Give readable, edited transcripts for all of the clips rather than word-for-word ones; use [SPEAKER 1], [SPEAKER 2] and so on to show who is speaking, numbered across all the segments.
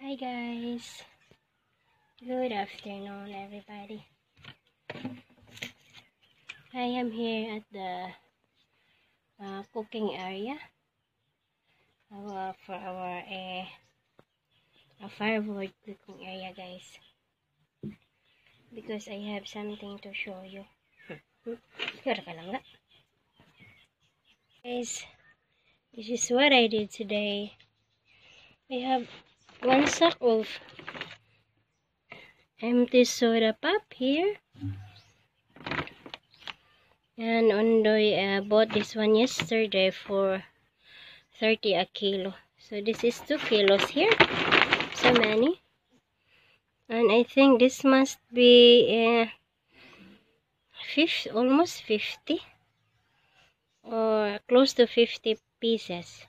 [SPEAKER 1] Hi guys, good afternoon everybody. I am here at the cooking area for our firewood cooking area guys, because I have something to show you. Guys, this is what I did today. I have one sack of empty soda pop here. And Ondoy bought this one yesterday for 30 a kilo. So this is 2 kilos here. So many. And I think this must be almost 50. Or close to 50 pieces.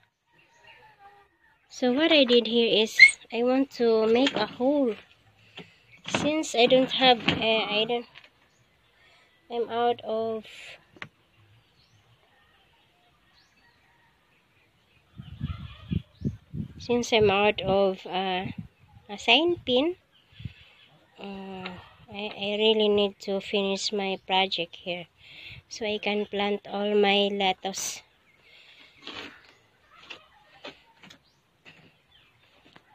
[SPEAKER 1] So what I did here is I want to make a hole. Since I don't have, I'm out of a sign pin, I really need to finish my project here so I can plant all my lettuce.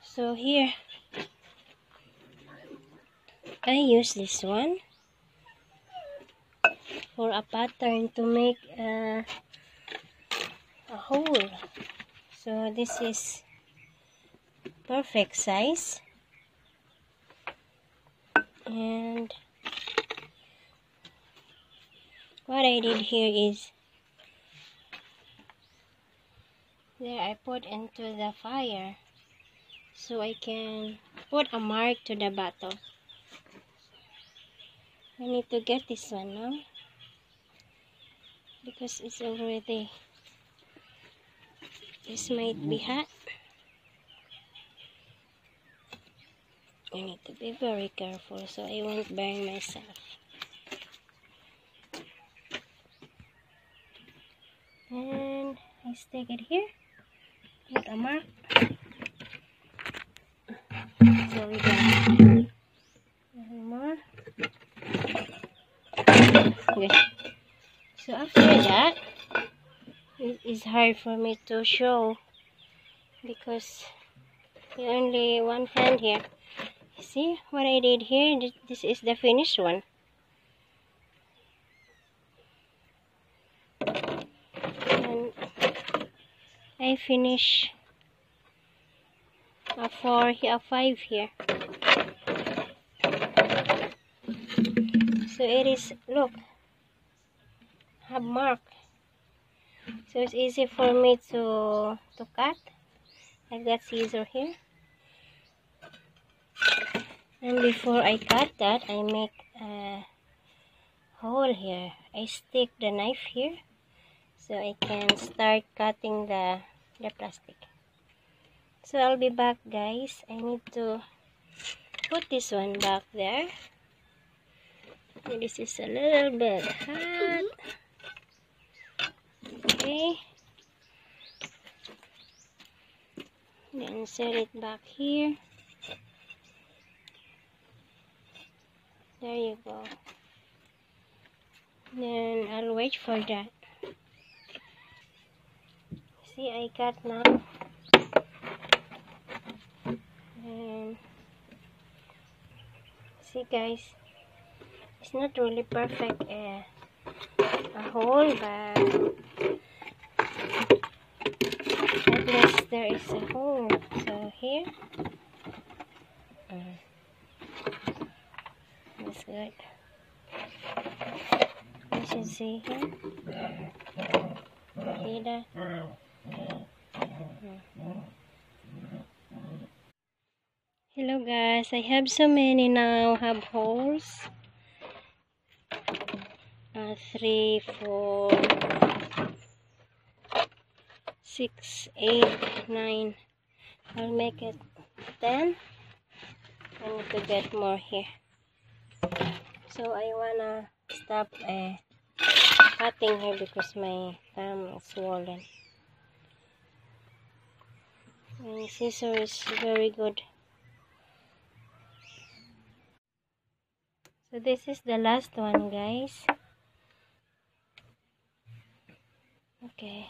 [SPEAKER 1] So here I use this one for a pattern to make a hole. So this is perfect size, and what I did here is there I put into the fire so I can put a mark to the bottom. I need to get this one now because it's already, this might be hot. I need to be very careful so I won't burn myself. And I stick it here, put a mark. So we got one more. Okay. So after that, it is hard for me to show because only one hand here. See what I did here? This is the finished one. And I finish a 4 here, a 5 here. So it is, look, have mark. So it's easy for me to cut. I've got scissor here. And before I cut that, I make a hole here. I stick the knife here so I can start cutting the plastic. So I'll be back guys. I need to put this one back there. This is a little bit hot. Okay. Then set it back here. There you go. Then I'll wait for that. See, I cut now. And see guys, it's not really perfect a hole, but at least there is a hole. So here, that's good. You should see here. See that? Hello guys, I have so many now, have holes. 3, 4, 6, 8, 9. I'll make it 10. I need to get more here. So I wanna stop cutting here because my thumb is swollen. And scissor is very good So this is the last one, guys. Okay,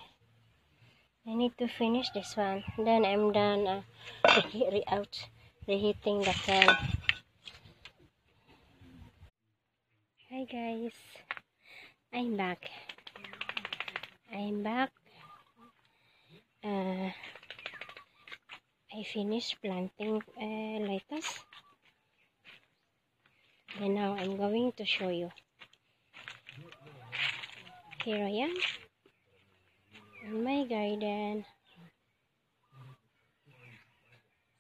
[SPEAKER 1] I need to finish this one. Then I'm done reheating the pan. Hi guys, I'm back. I'm back. I finished planting lettuce. And now I'm going to show you. Here I am in my garden.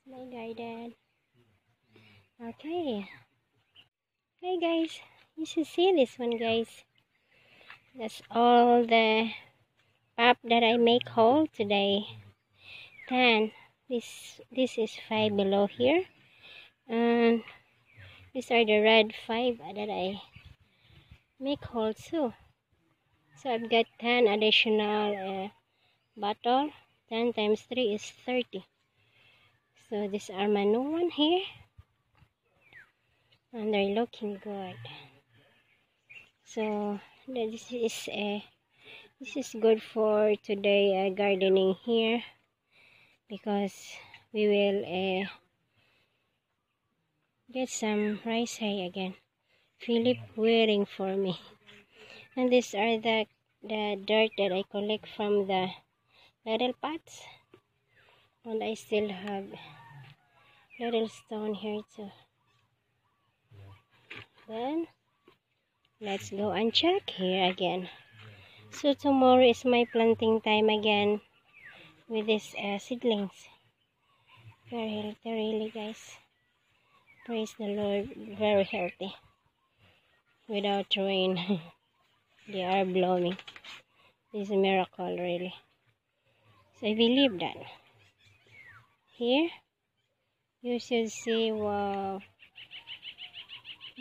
[SPEAKER 1] My garden. Okay. Hi guys. You should see this one, guys. That's all the pop that I make whole today. 10. This is 5 below here. And these are the red 5 that I make whole too. So I've got 10 additional bottle. 10 times 3 is 30. So these are my new one here. And they're looking good. So this is good for today gardening here, because we will get some rice hay again. Philip waiting for me. And these are the dirt that I collect from the little pots, and I still have little stone here too. Then let's go and check here again. So tomorrow is my planting time again with these seedlings. Very healthy, really, guys. Praise the Lord. Very healthy. Without rain, they are blowing. It's a miracle, really. So I believe that. Here, you should see, wow,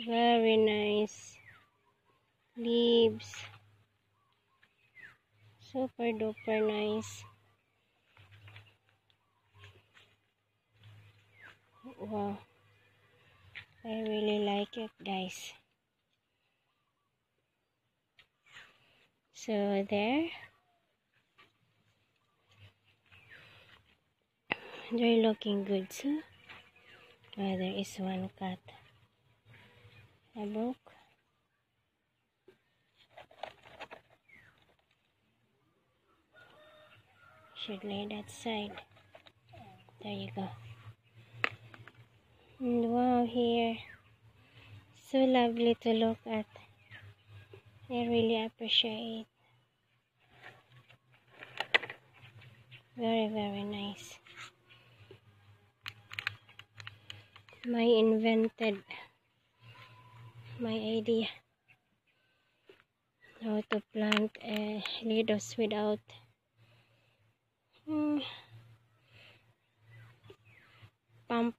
[SPEAKER 1] very nice leaves. Super duper nice. Wow, I really like it, guys. So there, they're looking good too. Oh, there is one cat. A book. Should lay that side. There you go. And wow, here, so lovely to look at. I really appreciate. Very, very nice. My idea how to plant lettuce without pump.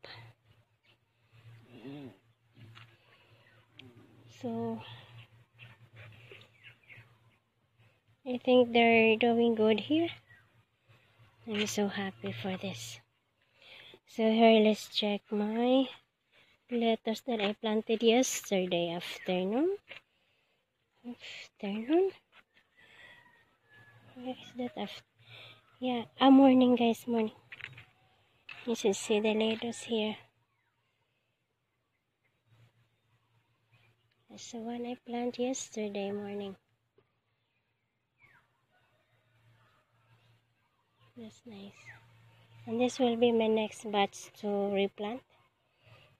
[SPEAKER 1] So I think they're doing good here. I'm so happy for this. So here, let's check my lettuce that I planted yesterday afternoon. Where is that? Yeah, morning, guys, morning. You should see the lettuce here. That's the one I planted yesterday morning. That's nice. And this will be my next batch to replant.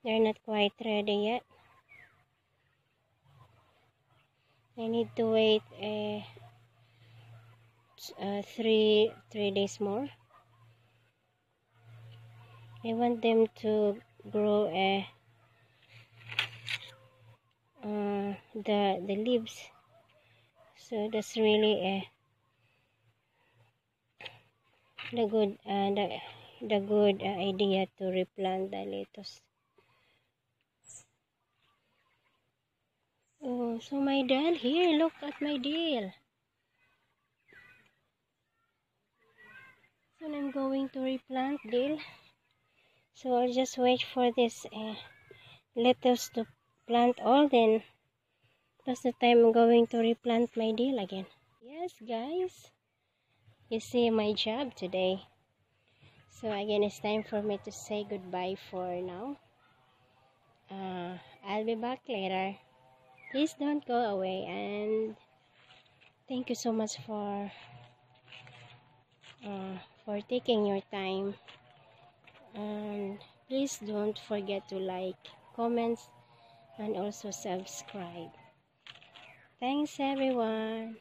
[SPEAKER 1] They're not quite ready yet. I need to wait 3 days more. I want them to grow the leaves. So that's really the good idea to replant the lettuce. Oh, so my dill here. Look at my dill. So I'm going to replant dill. So I'll just wait for this lettuce to replant all, then that's the time I'm going to replant my dill again. Yes guys, you see my job today. So again, it's time for me to say goodbye for now. I'll be back later. Please don't go away, and thank you so much for taking your time. And please don't forget to like, comments, and also subscribe. Thanks everyone.